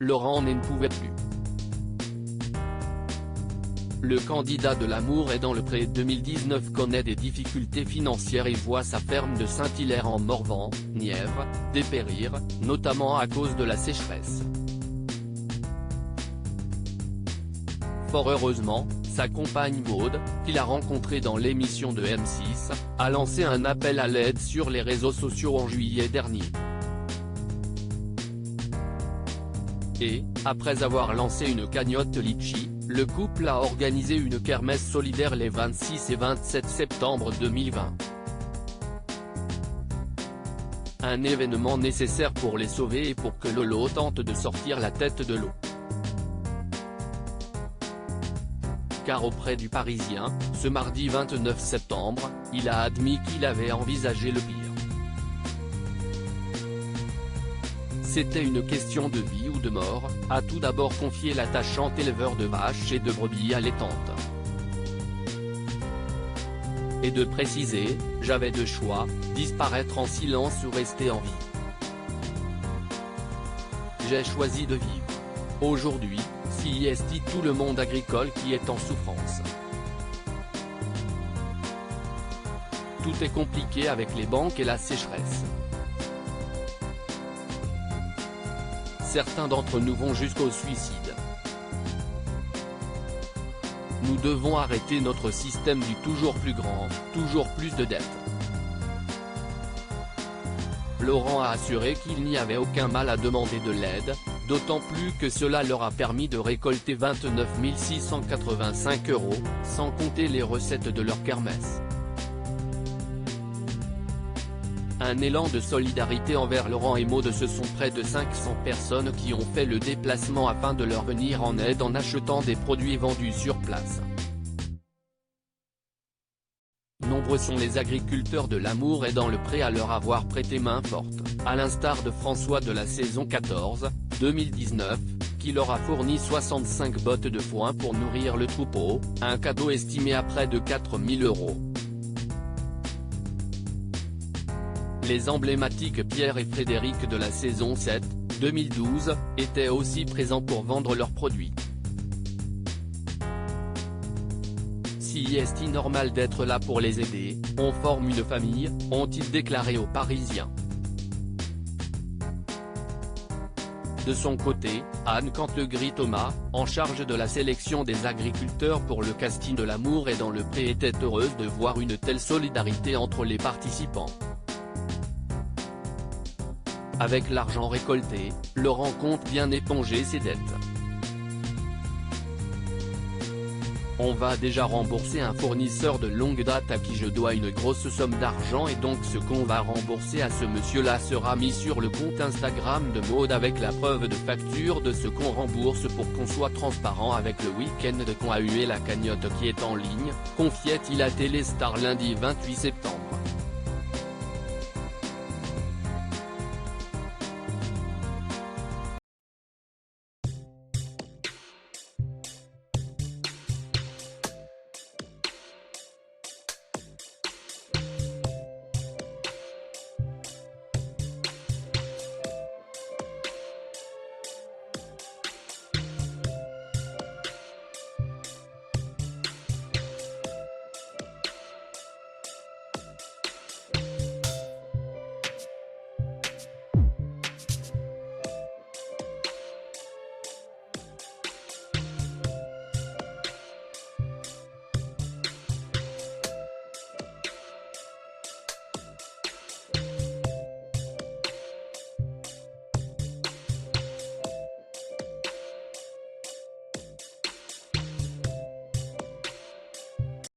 Laurent n'en pouvait plus. Le candidat de l'amour est dans le pré 2019 connaît des difficultés financières et voit sa ferme de Saint-Hilaire en Morvan, Nièvre, dépérir, notamment à cause de la sécheresse. Fort heureusement, sa compagne Maud, qu'il a rencontrée dans l'émission de M6, a lancé un appel à l'aide sur les réseaux sociaux en juillet dernier. Et, après avoir lancé une cagnotte Litchi, le couple a organisé une kermesse solidaire les 26 et 27 septembre 2020. Un événement nécessaire pour les sauver et pour que Lolo tente de sortir la tête de l'eau. Car auprès du Parisien, ce mardi 29 septembre, il a admis qu'il avait envisagé le pire. C'était une question de vie ou de mort, a tout d'abord confié l'attachant éleveur de vaches et de brebis allaitantes. Et de préciser, j'avais deux choix, disparaître en silence ou rester en vie. J'ai choisi de vivre. Aujourd'hui, c'est tout le monde agricole qui est en souffrance. Tout est compliqué avec les banques et la sécheresse. Certains d'entre nous vont jusqu'au suicide. Nous devons arrêter notre système du toujours plus grand, toujours plus de dettes. Laurent a assuré qu'il n'y avait aucun mal à demander de l'aide, d'autant plus que cela leur a permis de récolter 29 685 €, sans compter les recettes de leur kermesse. Un élan de solidarité envers Laurent et Maud. Ce sont près de 500 personnes qui ont fait le déplacement afin de leur venir en aide en achetant des produits vendus sur place. Nombreux sont les agriculteurs de l'amour et dans le pré à leur avoir prêté main forte, à l'instar de François de la saison 14, 2019, qui leur a fourni 65 bottes de foin pour nourrir le troupeau, un cadeau estimé à près de 4 000 €. Les emblématiques Pierre et Frédéric de la saison 7, 2012, étaient aussi présents pour vendre leurs produits. Si est normal d'être là pour les aider, on forme une famille, ont-ils déclaré aux Parisiens. De son côté, Anne Cantegry-Thomas, en charge de la sélection des agriculteurs pour le casting de l'amour et dans le pré, était heureuse de voir une telle solidarité entre les participants. Avec l'argent récolté, Laurent compte bien éponger ses dettes. On va déjà rembourser un fournisseur de longue date à qui je dois une grosse somme d'argent et donc ce qu'on va rembourser à ce monsieur-là sera mis sur le compte Instagram de Maud avec la preuve de facture de ce qu'on rembourse pour qu'on soit transparent avec le week-end qu'on a eu et la cagnotte qui est en ligne, confiait-il à Téléstar lundi 28 septembre.